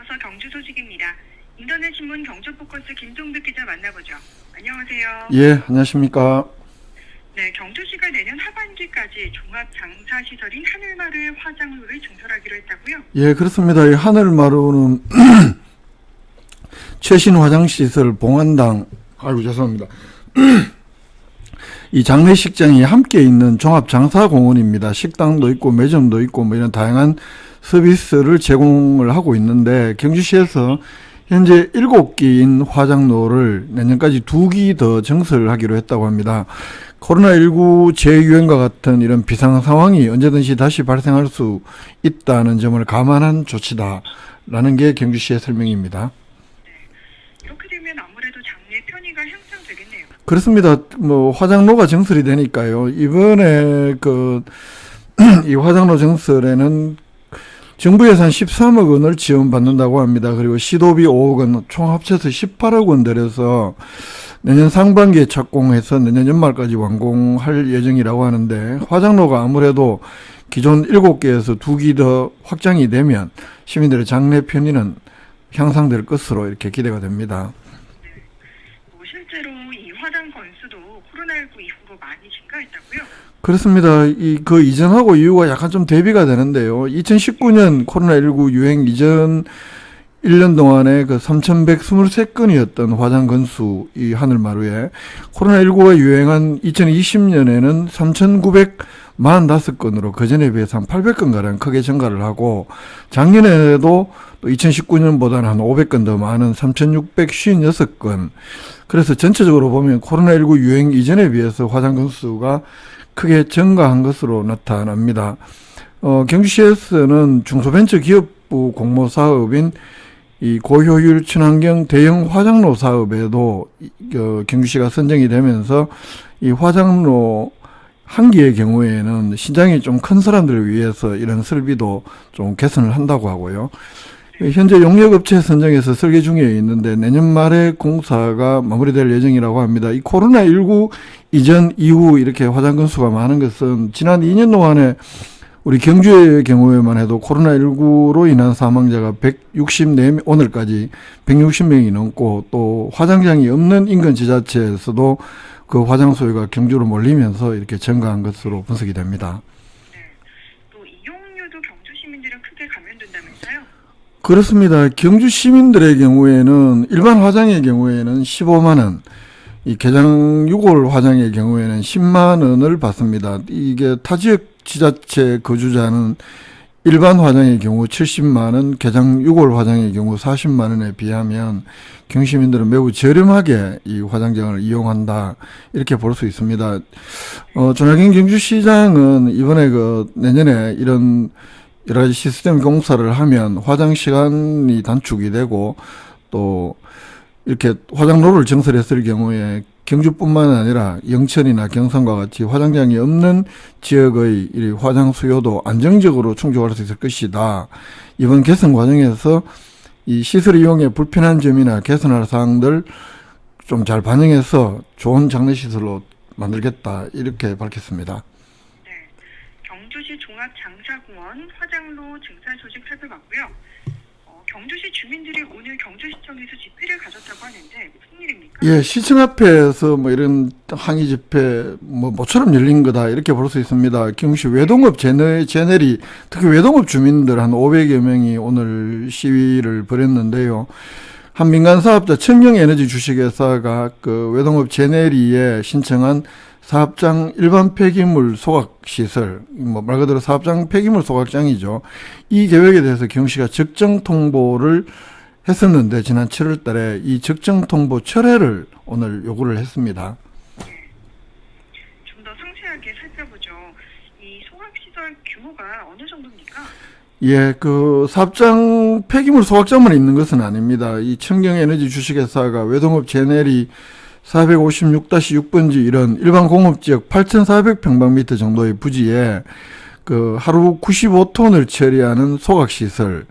이어서 경주 소식입니다. 인터넷 신문 경주포커스 김동득 기자 만나보죠. 안녕하세요. 예, 안녕하십니까. 네, 경주시가 내년 하반기까지 종합장사시설인 하늘마루의 화장로를 증설하기로 했다고요? 예, 그렇습니다. 이 하늘마루는 최신 화장시설 봉안당, 아이고 죄송합니다. 이 장례식장이 함께 있는 종합장사공원입니다. 식당도 있고 매점도 있고 뭐 이런 다양한 서비스를 제공을 하고 있는데, 경주시에서 현재 7기인 화장로를 내년까지 2기 더 증설하기로 했다고 합니다. 코로나19 재유행과 같은 이런 비상 상황이 언제든지 다시 발생할 수 있다는 점을 감안한 조치다라는 게 경주시의 설명입니다. 이렇게 되면 아무래도 장례 편의가 향상되겠네요. 그렇습니다. 뭐 화장로가 증설이 되니까요. 이번에 이 화장로 증설에는 정부 예산 13억 원을 지원받는다고 합니다. 그리고 시도비 5억 원, 총 합쳐서 18억 원 들여서 내년 상반기에 착공해서 내년 연말까지 완공할 예정이라고 하는데, 화장로가 아무래도 기존 7개에서 2기 더 확장이 되면 시민들의 장례 편의는 향상될 것으로 이렇게 기대가 됩니다. 실제로 이 화장 건수도 코로나19 이후로 많이 증가했다고요? 그렇습니다. 그 이전하고 이후가 약간 좀 대비가 되는데요. 2019년 코로나19 유행 이전 1년 동안에 3,123건이었던 화장 건수, 이 하늘마루에, 코로나19가 유행한 2020년에는 3,945건으로 그전에 비해서 한 800건가량 크게 증가를 하고, 작년에도 또 2019년보다는 한 500건 더 많은 3,656건. 그래서 전체적으로 보면 코로나19 유행 이전에 비해서 화장 건수가 크게 증가한 것으로 나타납니다. 경주시에서는 중소벤처기업부 공모사업인 이 고효율 친환경 대형 화장로 사업에도 경주시가 선정이 되면서, 이 화장로 한 기의 경우에는 신장이 좀 큰 사람들을 위해서 이런 설비도 좀 개선을 한다고 하고요. 현재 용역업체 선정에서 설계 중에 있는데 내년 말에 공사가 마무리될 예정이라고 합니다. 이 코로나19 이전 이후 이렇게 화장 건수가 많은 것은 지난 2년 동안에 우리 경주의 경우에만 해도 코로나19로 인한 사망자가 164명, 오늘까지 160명이 넘고, 또 화장장이 없는 인근 지자체에서도 그 화장 소유가 경주로 몰리면서 이렇게 증가한 것으로 분석이 됩니다. 네. 또 이용료도 경주 시민들은 크게 감면된다면서요? 그렇습니다. 경주 시민들의 경우에는, 일반 화장의 경우에는 15만 원, 이 개장 6월 화장의 경우에는 10만 원을 받습니다. 이게 타 지역 지자체 거주자는 일반 화장의 경우 70만 원, 개장 6월 화장의 경우 40만 원에 비하면 경시민들은 매우 저렴하게 이 화장장을 이용한다, 이렇게 볼 수 있습니다. 조나경 경주시장은 이번에 내년에 이런 여러 가지 시스템 공사를 하면 화장 시간이 단축이 되고, 또 이렇게 화장로를 증설했을 경우에 경주뿐만 아니라 영천이나 경성과 같이 화장장이 없는 지역의 이 화장 수요도 안정적으로 충족할 수 있을 것이다. 이번 개선 과정에서 이 시설 이용에 불편한 점이나 개선할 사항들 좀 잘 반영해서 좋은 장례시설로 만들겠다, 이렇게 밝혔습니다. 네. 경주시 종합장사공원 화장로 증설 소식 살펴봤고요. 경주시 주민들이 오늘 경주시청에서 집회를 가졌다고 하는데 무슨 일입니까? 예, 시청 앞에서 뭐 이런 항의 집회 모처럼 열린 거다, 이렇게 볼 수 있습니다. 경주시 외동업 제넬이, 특히 외동업 주민들 한 500여 명이 오늘 시위를 벌였는데요. 한 민간 사업자 청경에너지 주식회사가 그 외동업 제넬이에 신청한 사업장 일반 폐기물 소각시설, 말 그대로 사업장 폐기물 소각장이죠. 이 계획에 대해서 경주시가 적정 통보를 했었는데, 지난 7월 달에 이 적정 통보 철회를 오늘 요구를 했습니다. 좀 더 상세하게 살펴보죠. 이 소각시설 규모가 어느 정도입니까? 예, 사업장 폐기물 소각장만 있는 것은 아닙니다. 이 청경에너지 주식회사가 외동업 제넬이 456-6번지 이런 일반 공업지역 8,400평방미터 정도의 부지에 하루 95톤을 처리하는 소각시설,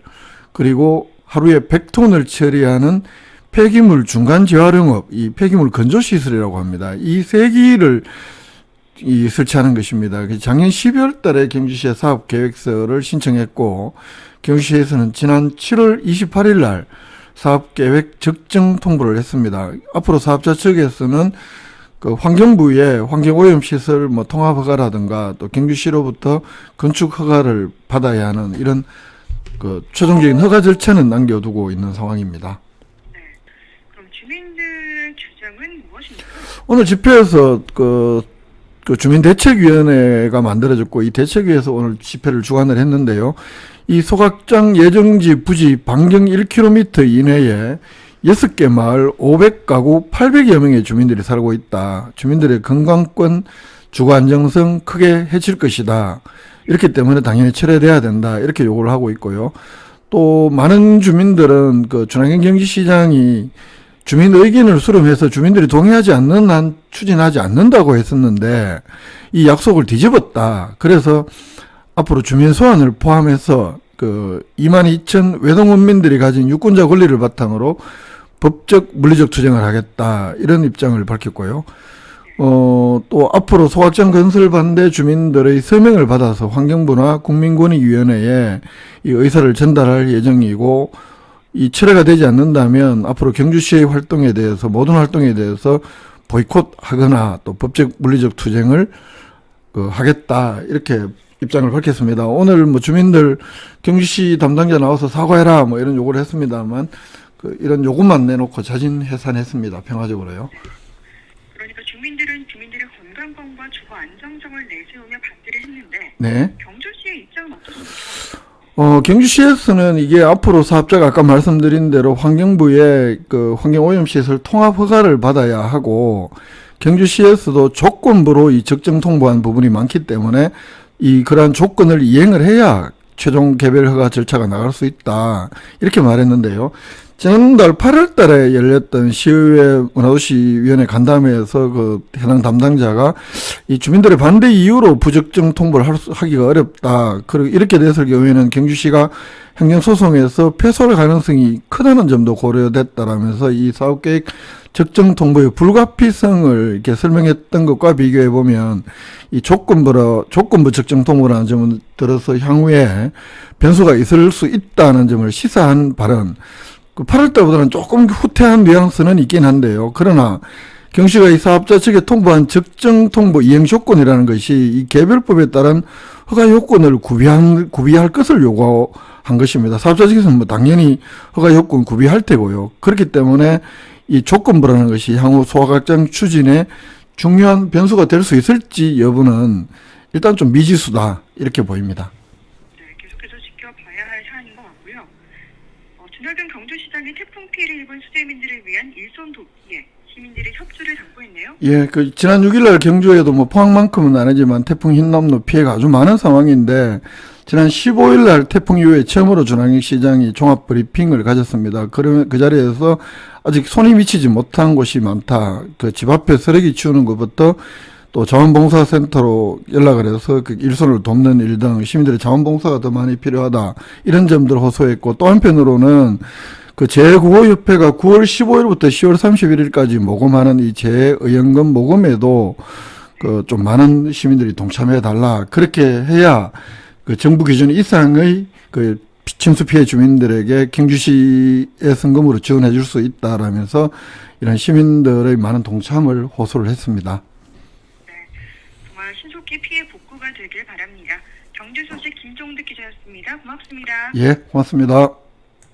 그리고 하루에 100톤을 처리하는 폐기물 중간 재활용업, 이 폐기물 건조시설이라고 합니다. 이 세 기를 설치하는 것입니다. 작년 12월 달에 경주시에 사업계획서를 신청했고, 경주시에서는 지난 7월 28일 날 사업계획 적정 통보를 했습니다. 앞으로 사업자 측에서는 그 환경부에 환경오염시설 통합허가라든가 또 경주시로부터 건축허가를 받아야 하는 이런 그 최종적인 허가 절차는 남겨두고 있는 상황입니다. 네. 그럼 주민들 주장은 무엇입니까? 오늘 집회에서 그 주민대책위원회가 만들어졌고 이 대책위에서 오늘 집회를 주관을 했는데요. 이 소각장 예정지 부지 반경 1km 이내에 6개 마을 500가구 800여 명의 주민들이 살고 있다. 주민들의 건강권, 주거 안정성 크게 해칠 것이다. 이렇기 때문에 당연히 철회돼야 된다. 이렇게 요구를 하고 있고요. 또 많은 주민들은 그 준환경 경기시장이 주민 의견을 수렴해서 주민들이 동의하지 않는 한 추진하지 않는다고 했었는데 이 약속을 뒤집었다. 그래서 앞으로 주민 소환을 포함해서 그 22,000 외동원민들이 가진 유권자 권리를 바탕으로 법적 물리적 투쟁을 하겠다. 이런 입장을 밝혔고요. 또 앞으로 소각장 건설 반대 주민들의 서명을 받아서 환경부나 국민권익위원회에 이 의사를 전달할 예정이고 이 철회가 되지 않는다면 앞으로 경주시의 활동에 대해서 모든 활동에 대해서 보이콧하거나 또 법적 물리적 투쟁을 하겠다. 이렇게 입장을 밝혔습니다. 오늘 주민들 경주시 담당자 나와서 사과해라 이런 요구를 했습니다만 이런 요구만 내놓고 자진 해산했습니다. 평화적으로요. 그러니까 주민들은 주민들의 건강권과 주거 안정성을 내세우며 반대를 했는데 네. 경주시의 입장은 어떻습니까? 경주시에서는 이게 앞으로 사업자가 아까 말씀드린 대로 환경부에 그 환경오염시설 통합 허가를 받아야 하고 경주시에서도 조건부로 이 적정 통보한 부분이 많기 때문에 그러한 조건을 이행을 해야 최종 개별 허가 절차가 나갈 수 있다. 이렇게 말했는데요. 지난달 8월 달에 열렸던 시의회 문화도시위원회 간담회에서 그 해당 담당자가 이 주민들의 반대 이유로 부적정 통보를 하기가 어렵다. 그리고 이렇게 됐을 경우에는 경주시가 행정소송에서 패소할 가능성이 크다는 점도 고려됐다라면서 이 사업계획 적정 통보의 불가피성을 이렇게 설명했던 것과 비교해 보면 이 조건부 적정 통보라는 점을 들어서 향후에 변수가 있을 수 있다는 점을 시사한 발언. 그 8월 달보다는 조금 후퇴한 뉘앙스는 있긴 한데요. 그러나 경시가 이 사업자 측에 통보한 적정 통보 이행 조건이라는 것이 이 개별법에 따른 허가 요건을 구비할 것을 요구한 것입니다. 사업자 측에서는 당연히 허가 요건 구비할 테고요. 그렇기 때문에 이 조건부라는 것이 향후 소각장 추진에 중요한 변수가 될 수 있을지 여부는 일단 좀 미지수다 이렇게 보입니다. 네, 계속해서 지켜봐야 할 사안인 것 같고요. 드넓은 경주시장의 태풍 피해를 입은 수재민들을 위한 일손 돕기에 시민들의 협조를 당부했네요. 예, 지난 6일날 경주에도 포항만큼은 아니지만 태풍 흰남노 피해가 아주 많은 상황인데 지난 15일날 태풍 이후에 처음으로 준환경 시장이 종합 브리핑을 가졌습니다. 그 자리에서 아직 손이 미치지 못한 곳이 많다. 그 집 앞에 쓰레기 치우는 것부터 또 자원봉사센터로 연락을 해서 그 일손을 돕는 일 등 시민들의 자원봉사가 더 많이 필요하다. 이런 점들을 호소했고 또 한편으로는 그 재구호협회가 9월 15일부터 10월 31일까지 모금하는 이 재의연금 모금에도 그 좀 많은 시민들이 동참해 달라. 그렇게 해야 그 정부 기준 이상의 그 침수 피해 주민들에게 경주시의 성금으로 지원해 줄 수 있다라면서 이런 시민들의 많은 동참을 호소를 했습니다. 네, 정말 신속히 피해 복구가 되길 바랍니다. 경주 소식 김종득 기자였습니다. 고맙습니다. 예, 고맙습니다.